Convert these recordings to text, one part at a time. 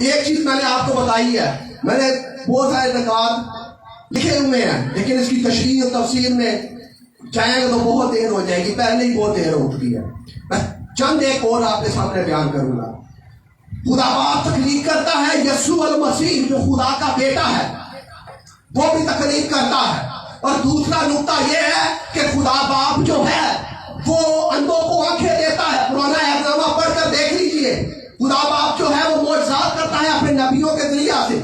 ایک چیز میں نے آپ کو بتائی ہے، میں نے بہت سارے نکات لکھے ہوئے ہیں، لیکن اس کی تشریح اور تفسیر میں چاہیں گے تو بہت دیر ہو جائے گی، پہلے ہی بہت دیر ہو چکی ہے۔ میں چند ایک اور آپ کے سامنے بیان کروں گا۔ خدا باپ تقریر کرتا ہے یسوع المسیح جو خدا کا بیٹا ہے وہ بھی تقریر کرتا ہے، اور دوسرا نقطہ یہ ہے کہ خدا باپ جو ہے وہ اندھوں کو آنکھیں دیتا ہے۔ پرانا احکامہ پڑھ کر دیکھ لیجئے، خدا باپ جو ہے وہ معجزات کرتا ہے اپنے نبیوں کے ذریعہ سے۔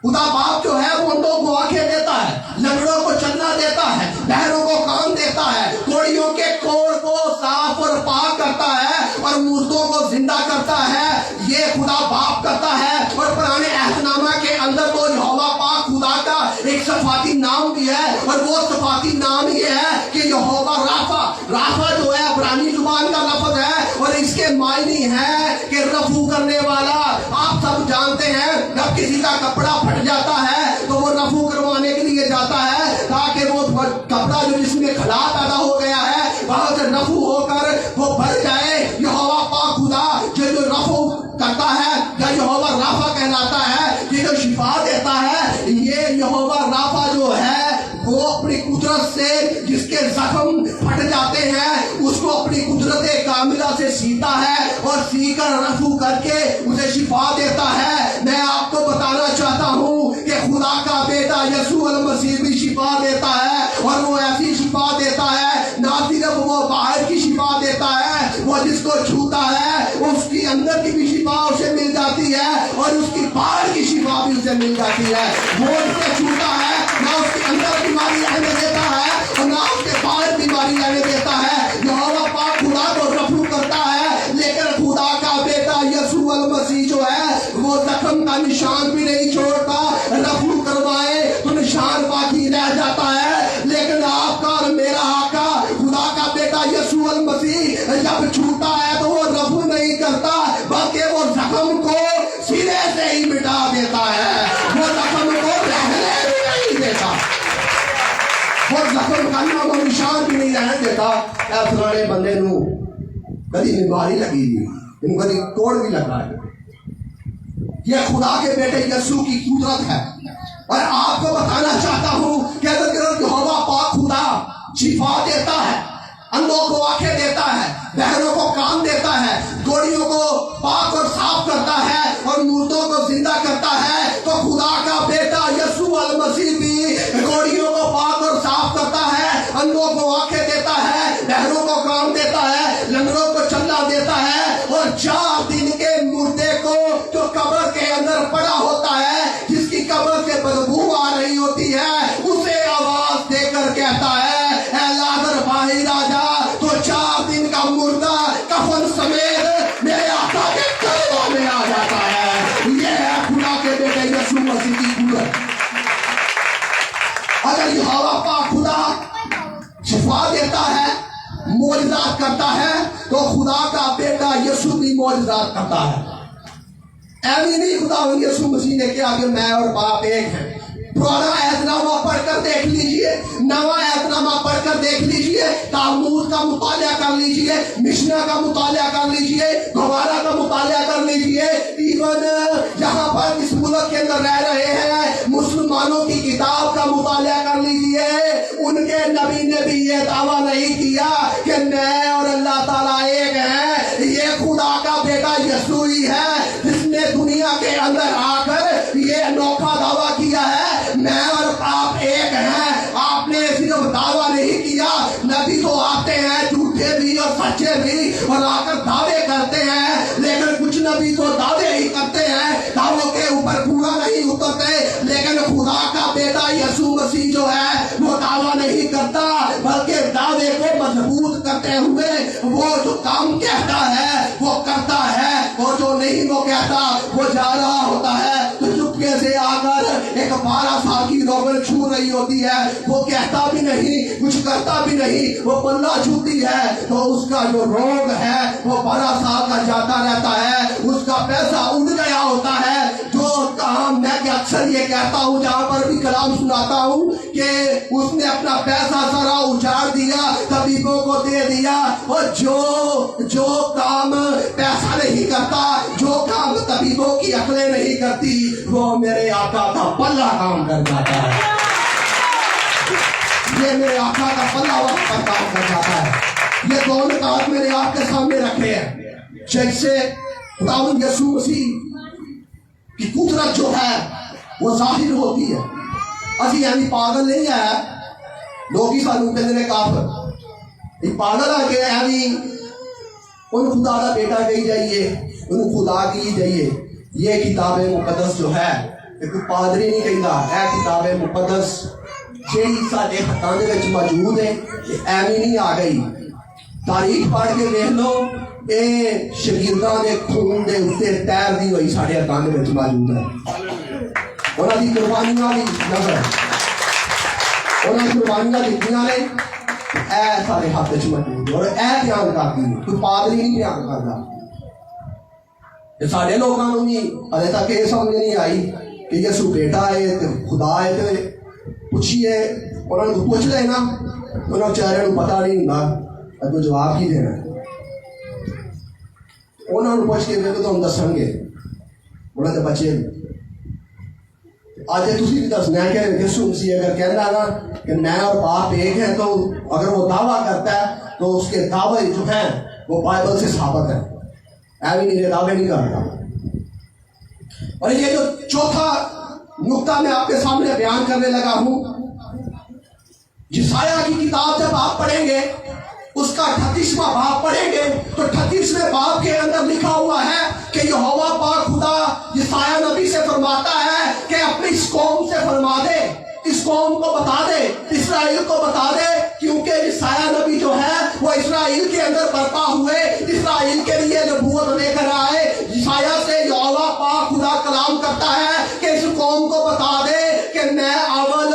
خدا باپ جو ہے وہ اندھوں کو آنکھیں دیتا ہے، لنگڑوں کو چلنا دیتا ہے، بہروں کو کان دیتا ہے، کوڑیوں کے کوڑ کو صاف اور پاک کرتا ہے، اور مردوں کو زندہ کرتا ہے۔ یہ خدا باپ کرتا ہے۔ اور پرانے عہد نامہ کے اندر تو یہوہ پاک خدا کا ایک صفاتی نام بھی ہے، اور وہ صفاتی نام یہ ہے کہ یہوہ رافع۔ رافع جو ہے عبرانی زبان کا لفظ ہے، اور اس کے معنی ہے کہ رفع کرنے والا۔ آپ سب جانتے ہیں جب کسی کا کپڑا پھٹ جاتا ہے تو وہ رفع کروانے کے لیے جاتا ہے تاکہ وہ کپڑا جو جس میں خلا پیدا ہو گیا ہے وہاں سے رفع ہو کر وہ بھر جائے۔ یہوہ پاک خدا جو رفع کرتا ہے یا یہوہ رافع کہلاتا ہے، یہ جو شفا دیتا ہے، یہ یہوہ رافع جو ہے وہ اپنی قدرت سے جس کے زخم پھٹ جاتے ہیں اس کو اپنی قدرت کاملہ سے سیتا ہے، اور سی کر رفع کر کے اسے شفا دیتا ہے۔ میں آپ کو بتانا چاہتا ہوں کہ خدا کا بیٹا یسوع المسیح بھی شفا دیتا ہے، اور وہ ایسی شفا دیتا ہے نہ صرف وہ باہر کی شفا دیتا ہے، وہ جس کو چھوتا ہے اس کی اندر کی بھی شفا اسے مل جاتی ہے، اور اس کی باہر کی شفا بھی اسے مل جاتی ہے۔ وہ اسے چھوتا ہے، نہ اس کے اندر بیماری رہنے دیتا ہے اور نہ اس کے باہر بیماری رہنے دیتا ہے۔ یہوہ پاک خدا کو رفع کرتا ہے، لیکن خدا کا بیٹا یسوع المسیح جو ہے وہ زخم کا نشان بھی نہیں چھوڑتا۔ رفع کروائے تو نشان باقی رہ جاتا ہے، لیکن آپ کا اور میرا آقا خدا کا بیٹا یسوع المسیح جب چھوٹا ہے تو وہ رفع نہیں کرتا بلکہ وہ زخم کو سرے سے ہی مٹا دیتا ہے، وہ زخم کو رہنے بھی نہیں دیتا، وہ زخم کا نام و نشان بھی نہیں رہنے دیتا۔ اے فلانے بندے نو کدی بیماری لگی دی، کدی توڑ بھی لگا ہے۔ یہ خدا کے بیٹے یسوع کی قدرت ہے، اور آپ کو بتانا چاہتا ہوں کہ اگر یہوہ پاک خدا شفا دیتا ہے، اندھوں کو آنکھیں دیتا ہے، بہروں کو کان دیتا ہے، کوڑیوں کو پاک اور صاف کرتا ہے، اور مردوں کو زندہ کرتا ہے، تو خدا کا بیٹا یسوع المسیح بھی کوڑیوں کو پاک اور صاف کرتا ہے، اندھوں کو آنکھیں دیتا ہے، بہروں کو کان دیتا ہے، لنگڑوں کو چلنا دیتا ہے، اور 4 دن کے مردے کو جو قبر کے اندر پڑا ہوتا ہے، جس کی قبر سے بدبو آ رہی ہوتی ہے، اسے آواز دے کر کہتا ہے اے لازر باہر آ جا، تو 4 دن کا مردہ کفن سمیت میرے آقا کے قدموں میں آ جاتا ہے۔ یہ ہے خدا کے بیٹے یسوع مسیح کی قدرت۔ اگر یہوہ پاک خدا شفا دیتا ہے، معجزات کرتا ہے، تو خدا کا بیٹا یسوع بھی معجزات کرتا ہے۔ ایویں نہیں خدا یسوع مسیح نے کہا کہ میں اور باپ ایک ہیں۔ پرانا عہد نامہ پڑھ کر دیکھ لیجئے، نواں عہد نامہ پڑھ کر دیکھ لیجئے، تالمود کا مطالعہ کر لیجئے، مشنا کا مطالعہ کر لیجئے، گوارا کا مطالعہ کر لیجئے، ایون جہاں پر اس ملک کے اندر رہ رہے ہیں مسلمانوں کی کتاب کا مطالعہ کر لیجئے۔ ان کے نبی نے بھی یہ دعویٰ نہیں کیا کہ میں اور اللہ تعالیٰ ایک ہیں۔ یہ خدا کا بیٹا یسوع ہی ہے جس نے دنیا کے اندر آ کر یہ انوکھا دعویٰ کیا ہے میں اور آپ ایک ہیں۔ آپ نے صرف دعویٰ نہیں کیا، نبی تو آتے ہیں جھوٹے بھی اور سچے بھی، اور آ کر دعوے کرتے ہیں، لیکن کچھ نبی تو دعوے ہی کرتے ہیں، دعووں کے اوپر پورا نہیں اترتے۔ لیکن خدا کا بیٹا یسوع مسیح جو ہے وہ دعویٰ نہیں کرتا بلکہ دعوے کو مضبوط کرتے ہوئے وہ جو کام کہتا ہے وہ کرتا ہے، اور جو نہیں وہ کہتا وہ جا رہا ہوتا ہے۔ تو چپکے سے آ کر ایک 12 سال کی روغن چھو رہی ہوتی ہے، وہ کہتا بھی نہیں، کچھ کرتا بھی نہیں، وہ پلہ چھوتی ہے تو اس کا جو روگ ہے وہ 12 سال کا جاتا رہتا ہے، اس کا پیسہ اڑ گیا ہوتا ہے۔ جو کام میں کہتا اکثر یہ کہتا ہوں جہاں پر بھی کلام سناتا ہوں کہ اس نے اپنا پیسہ سارا اجاڑ دیا، طبیبوں کو دے دیا، اور جو کام پیسہ نہیں کرتا، جو کام طبیبوں کی عقلیں نہیں کرتی، وہ میرے آقا کا پلہ کام کر جاتا ہے۔ یہ میرے آقا کا پلہ وقت پر کام کر جاتا ہے۔ یہ دو نکات میرے آپ کے سامنے رکھے ہیں جن سے خداوند یسوع مسیح کی قدرت جو ہے وہ ظاہر ہوتی ہے۔ اسی یعنی پاگل نہیں ہے لوگ ہی سانوں کہندے نے کافر، یہ پاگل آ کے یعنی ان خدا کا بیٹا کہی جائیے، ان خدا کی جائیے۔ یہ کتاب مقدس جو ہے ایک پادری نہیں کہندا، اے کتاب مقدس جیڑی ساڈے ہاتھاں دے وچ موجود ہے، یہ ایویں نہیں آ گئی۔ تاریخ پڑھ کے دیکھ لو، اے شاگرداں دے خون دے اوتے تیرਦੀ ہوئی ساڈے ہاتھاں دے وچ موجود ہے۔ انہاں دی قربانیاں دی نظر، انہاں دی قربانیاں دتیاں نے، اے سارے ہاتھ وچ موجود اور اے بیان کرਦੀ ہے، کوئی پادری نہیں بیان کردا۔ یہ ساڈے لوکاں نوں بھی ہلے تک یہ سمجھ نہیں آئی کہ یسوع بیٹا ہے تے خدا ہے، تے پوچھیے انہاں کو پوچھ لے نا، انہاں بیچاریاں نوں پتہ نہیں ہوندا تو جواب کی دینا۔ انہوں نے پوچھ کے میرے تو ہم دسیں گے انہوں نے بچے آج تسی بھی دسنا ہے کہ یسوع مسیح اگر کہنا نا کہ میں اور باپ ایک ہیں، تو اگر وہ دعویٰ کرتا ہے تو اس کے دعوے جو ہیں وہ بائبل سے ثابت ہے، ایویں نہیں دعوے نہیں کرتا۔ اور یہ جو چوتھا نقطہ میں آپ کے سامنے بیان کرنے لگا ہوں، یسایہ کی کتاب جب آپ پڑھیں گے اس کا 38واں باب پڑھیں گے تو 38ویں باب کے اندر لکھا ہوا ہے کہ یہوہ پاک خدا یسایہ نبی سے فرماتا ہے کہ اپنی اس قوم سے فرما دے، اس قوم کو بتا دے، اسرائیل کو بتا دے، کیونکہ یسایہ نبی جو ہے وہ اسرائیل کے اندر برپا ہوئے، اسرائیل کے لیے نبوت لے کر آئے۔ یسایہ سے یہوہ پاک خدا کلام کرتا ہے کہ اس قوم کو بتا دے کہ میں اول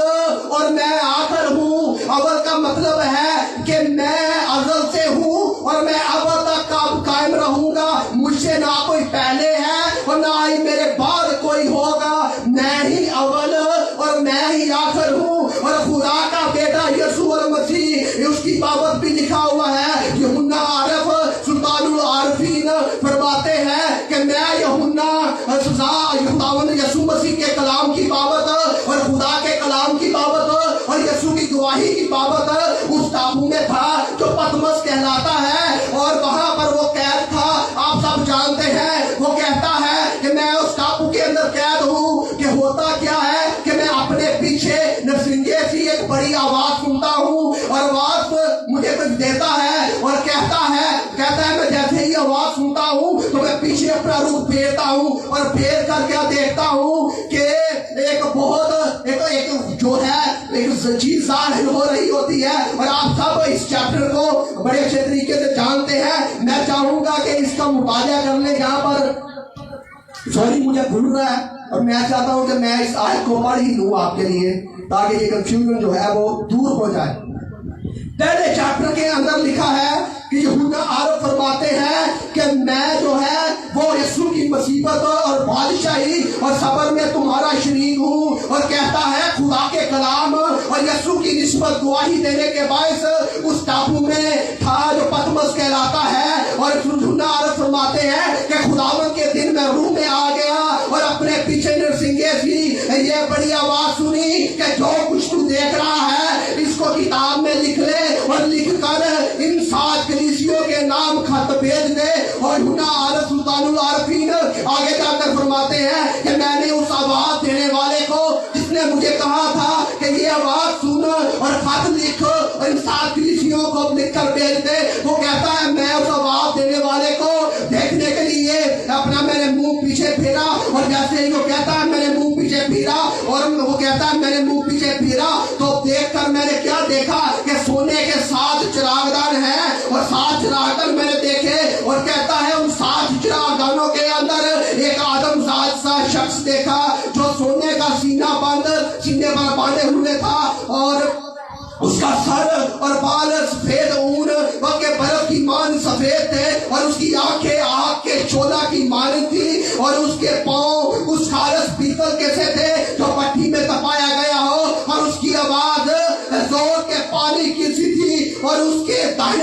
اور میں آخر ہوں۔ اول کا مطلب ہے کہ میں ازل سے ہوں اور میں ابد تک قائم رہوں گا، مجھ سے نہ کوئی پہلے ہے اور نہ ہی میرے بعد کوئی ہوگا، میں ہی اول اور میں ہی آخر ہوں۔ اور خدا کا بیٹا یسوع مسیح اس کی بابت بھی لکھا ہوا ہے، یوحنا عارف سلطان العارفین فرماتے ہیں کہ میں یوحنا خداوند یسوع مسیح کے کلام کی بابت اور خدا کے کلام کی بابت اور یسوع کی گواہی کی بابت اس ٹاپو میں تھا جو پتمس کہلاتا ہے، اور وہاں پر وہ قید تھا۔ آپ سب جانتے ہیں وہ کہتا ہے کہ میں اس ٹاپو کے اندر قید ہوں، کہ ہوتا کیا ہے کہ میں اپنے پیچھے نرسنگے سی ایک بڑی آواز سنتا ہوں، اور آواز مجھے کچھ دیتا ہے اور کہتا ہے میں جیسے ہی آواز سنتا ہوں تو میں پیچھے اپنا روح پھیرتا ہوں، اور پھیر کر کیا دیکھتا ہوں کہ ایک بہت ایک جو ہے ایک چیز ظاہر ہو رہی ہوتی ہے۔ اور آپ سب اس چیپٹر کو بڑے اچھے طریقے سے جانتے ہیں، میں چاہوں گا کہ اس کا مطالعہ کر لیں۔ یہاں پر سوری مجھے بھول رہا ہے اور میں چاہتا ہوں کہ میں اس آیت کو پڑھ ہی لوں آپ کے لیے تاکہ یہ کنفیوژن جو ہے وہ دور ہو جائے۔ پہلے چیپٹر کے اندر لکھا ہے کہ یوحنا عارف فرماتے ہیں کہ میں جو ہے وہ یسوع کی مصیبت اور بادشاہی اور صبر میں تمہارا شریک ہوں، اور کہتا ہے خدا کے کلام اور یسوع کی نسبت گواہی دینے کے باعث اس ٹاپو میں تھا جو پتمس کہلاتا ہے۔ اور یوحنا عارف فرماتے ہیں کہ خداوند کے دن میں روح میں آ گیا اور اپنے پیچھے نرسنگے سی یہ بڑی آواز سنی کہ جو کچھ تو دیکھ رہا ہے اس کو کتاب میں لکھ لے اور لکھ کر ان 7 کلیسیوں کے نام خط بھیج دے۔ اور یوحنا عارف سلطان العارفین آگے جا کر فرماتے ہیں کہ میں نے اس آواز دینے والے کو جس نے مجھے کہا تھا کہ یہ آواز سن اور خط لکھ اور ان 7 کلیسیوں کو لکھ کر بھیج دے، وہ کہتا ہے میں اس آواز دینے والے کو دیکھنے کے لیے اپنا میں نے منہ پیچھے پھیرا، اور جیسے ہی وہ کہتا ہے میں نے منہ پیچھے پھیرا اور وہ کہتا ہے میں نے منہ پیچھے پھیرا تو دیکھ کر میں نے کیا دیکھا کہ سونے کے 7 چراغدان ہیں، اور 7 چراغدان میں نے دیکھے، اور کہتا ہے ان 7 چراغدانوں کے اندر ایک آدم ذات سا شخص دیکھا جو سونے کا سینے پر باندھے ہوئے تھا، اور اس کا سر اور بال سفید اون کے برف کی مان سفید تھے، اور اس کی آنکھیں آگ کے شعلہ کی مانند تھی، اور اس کے پاؤں اس خالص پیتل کے سے تھے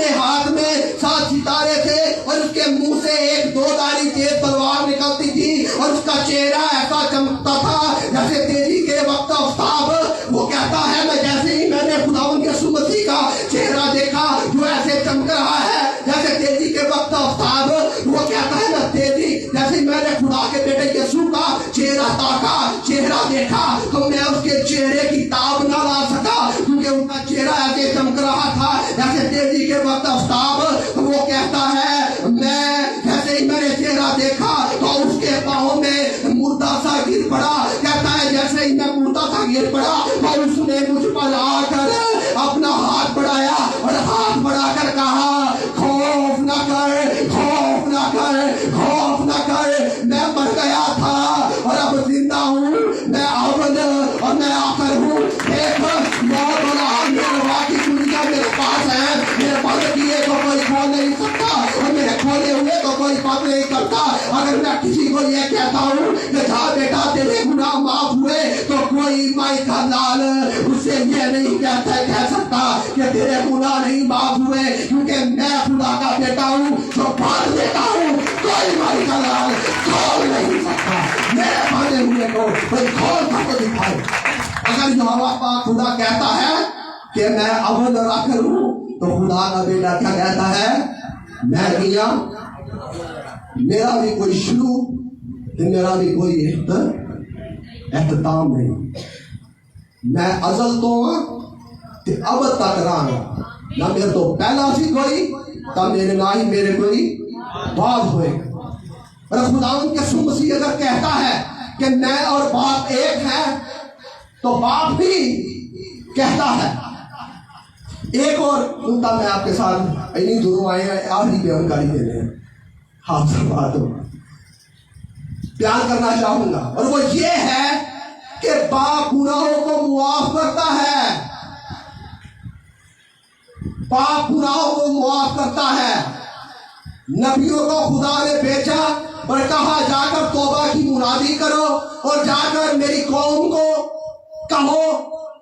کے ہاتھ میں 7 ستارے تھے اور اس کے منہ سے ایک 2 دھاری تیز تلوار نکلتی تھی اور اس کا چہرہ ایسا چمکتا تھا جیسے تیزی کے وقت آفتاب۔ وہ کہتا ہے میں جیسے ہی میں نے خداوند یسوع مسیح کا چہرہ دیکھا جو ایسے چمک رہا ہے جیسے تیزی کے وقت آفتاب، وہ کہتا ہے میں تیزی جیسے میں نے خدا کے بیٹے یسوع کا چہرہ دیکھا تو میں اس کے چہرے کی تاب نہ لا سکا کیونکہ ان کا چہرہ ایسے چمک رہا تھا جیسے تیزی کے وقت آفتاب۔ وہ کہتا ہے میں جیسے ہی میں نے چہرہ دیکھا تو اس کے پاؤں میں مردہ سا گر پڑا۔ کہتا ہے جیسے ہی میں مردہ سا گر پڑا تو اس نے مجھ پر آ کر اپنا ہاتھ بڑھایا اور ہاتھ بڑھا کر کہا خوف نہ کر، خوف نہ کر، خوف نہ کر، میں مر گیا تھا اور اب زندہ ہوں، میں اول اور میں آخر ہوں۔ دیکھ موت اور آگ کی دنیا میرے پاس ہے، میرے بند کیے تو کوئی کھول نہیں سکتا اور میرے کھولے ہوئے تو کوئی بند نہیں کرتا۔ اگر میں کسی کو یہ کہتا ہوں کہ جا بیٹا تیرے گناہ معاف ہوئے تو کوئی مائی کا لال اس سے یہ نہیں کہہ سکتا کہ تیرے گناہ نہیں معاف ہوئے، کیونکہ میں خدا کا بیٹا ہوں جو باندھ دیتا ہوں، کوئی مائی کا لال کھول نہیں سکتا۔ میرے باندھے ہوئے کو کوئی کھول سکتا دکھائے۔ اگر یہوہ پاک خدا کہتا ہے کہ میں اول اور آخر ہوں تو خدا کا بیٹا کیا کہتا ہے؟ میں میاں، میرا بھی کوئی شروع میرا بھی کوئی اختتام نہیں، میں ازل تو تے اب تک رہا، نہ میرے تو پہلا سی کوئی تھا میرے نہ ہی میرے کوئی بعد ہوئے۔ اور خداوند یسوع مسیح اگر کہتا ہے کہ میں اور باپ ایک ہے تو باپ بھی کہتا ہے۔ ایک اور نکتہ میں آپ کے ساتھ انہی دونوں آئے ہیں آخری بیانکاری دینے ہیں، آپ سے بات ہو بیان کرنا چاہوں گا، اور وہ یہ ہے کہ باپ گناہوں کو معاف کرتا ہے، باپ گناہوں کو معاف کرتا ہے۔ نبیوں کو خدا نے بھیجا اور کہا جا کر توبہ کی منادی کرو اور جا کر میری قوم کو کہو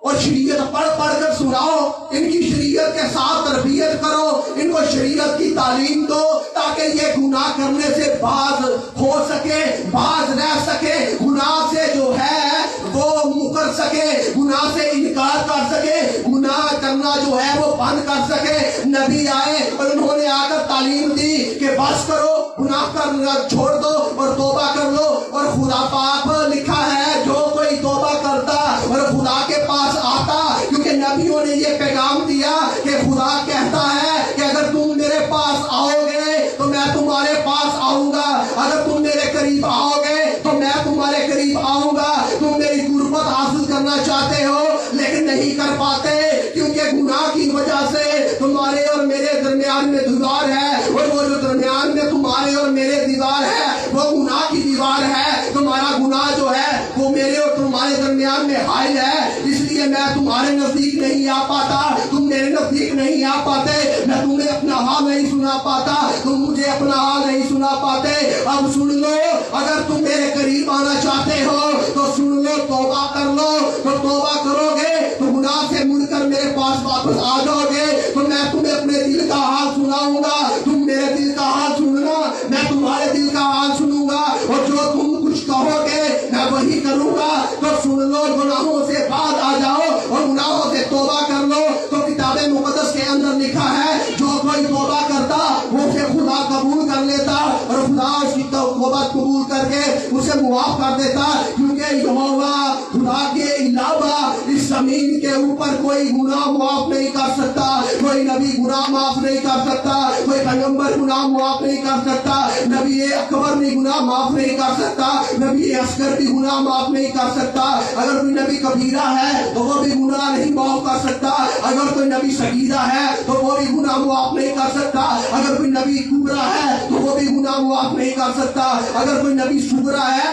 اور شریعت پڑھ کر سناؤ، ان کی شریعت کے ساتھ تربیت کرو، ان کو شریعت کی تعلیم دو تاکہ یہ گناہ کرنے سے باز ہو سکے، باز رہ سکے، گناہ سے جو ہے وہ مکر سکے، گناہ سے انکار کر سکے، گناہ کرنا جو ہے وہ بند کر سکے۔ نبی آئے اور انہوں نے آ کر تعلیم دی کہ بس کرو، گناہ کرنا چھوڑ دو اور توبہ کر لو، اور خدا پاک لکھا ہے جو کوئی توبہ کرتا اور خدا کے پاس آتا، کیونکہ نبیوں نے یہ پیغام دیا کہ خدا کہتا ہے کہ اگر تم میرے پاس آؤ گے تو میں تمہارے پاس آؤں گا، اگر تم میرے قریب آؤ گے تو میں تمہارے قریب آؤں گا۔ تم میری قربت حاصل کرنا چاہتے ہو لیکن نہیں کر پاتے کیونکہ گناہ کی وجہ سے تمہارے اور میرے درمیان میں دیوار ہے، اور وہ جو درمیان میں تمہارے اور میرے دیوار ہے وہ گناہ کی دیوار ہے۔ تمہارا گناہ جو ہے وہ میرے اور تمہارے درمیان میں حائل ہے، اس لیے میں تمہارے نزدیک نہیں آ پاتا، تم میرے نزدیک نہیں آ پاتے، میں تمہیں اپنا حال نہیں سنا پاتا، تم مجھے اپنا حال نہیں سنا پاتے۔ اب سن لو، اگر تم میرے قریب آنا چاہتے ہو تو سن لو، توبہ کر لو، تو توبہ کرو گے تو گناہ سے مڑ کر میرے پاس واپس آ جاؤ گے تو میں تمہیں اپنے دل کا حال سناؤں گا، تم میرے دل کا حال سننا، میں تمہارے دل کا حال سنوں گا، اور جو تم کچھ کہو گے میں وہی کروں گا۔ تو سن لو، گناہوں سے بعد آ جاؤ اور گناہوں سے توبہ کر لو۔ تو کتاب مقدس کے اندر لکھا ہے جو کوئی توبہ کرتا وہ اسے خدا قبول کر لیتا اور خدا اس کی توبہ قبول کر کے اسے معاف کر دیتا، کیونکہ یہوہ خدا کے علاوہ اس زمین کے اوپر کوئی گناہ معاف نہیں کر سکتا، کوئی نبی گناہ معاف نہیں کر سکتا، کوئی پیغمبر گناہ معاف نہیں کر سکتا، نبی اکبر بھی گناہ معاف نہیں کر سکتا، نبی اصغر بھی گناہ معاف نہیں کر سکتا، اگر کوئی نبی کبیرہ ہے تو وہ بھی گناہ نہیں معاف کر سکتا، اگر کوئی نبی صغیرہ ہے تو وہ بھی گناہ معاف نہیں کر سکتا، اگر کوئی نبی کبرا ہے تو وہ بھی گناہ معاف نہیں کر سکتا، اگر کوئی نبی صغرا ہے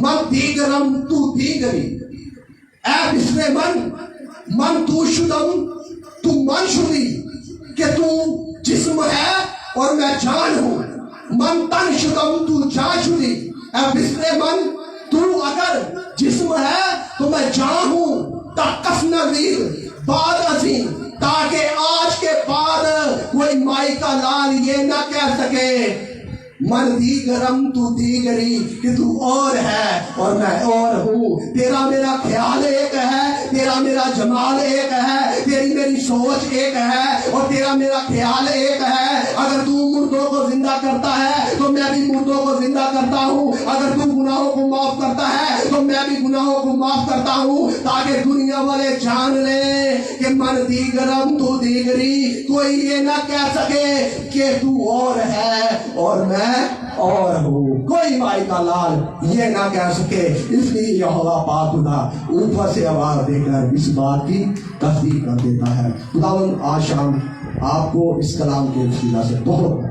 من دیگرم تو دیگری، اے بسر من تو شدم تو من شدی، کہ تو جسم ہے اور میں جان ہوں، من تن شدم تو جان شدی، اے بسر من تو اگر جسم ہے تو میں جان ہوں، تکف نویر بعد عظیم، تاکہ آج کے بعد کوئی مائی کا لال یہ نہ کہہ سکے من دیگرم تو دیگری، کہ تو اور ہے اور میں اور ہوں، تیرا میرا خیال ایک ہے، تیرا میرا جمال ایک ہے، تیری میری سوچ ایک ہے اور تیرا میرا خیال ایک ہے۔ اگر تو مردوں کو زندہ کرتا ہے تو میں بھی مردوں کو زندہ کرتا ہوں، اگر تو گناہوں کو معاف کرتا ہے تو میں بھی گناہوں کو معاف کرتا ہوں، تاکہ دنیا والے جان لیں کہ من دیگرم تو دیگری، کوئی یہ نہ کہہ سکے کہ تو اور ہے اور میں اور ہوں، کوئی مائی کا لال یہ نہ کہہ سکے۔ اس لیے یہوہ پاک خدا اوپر سے آواز دے کر اس بات کی تصدیق کر دیتا ہے۔ خداوند آج شام آپ کو اس کلام کے وسیلہ سے بہت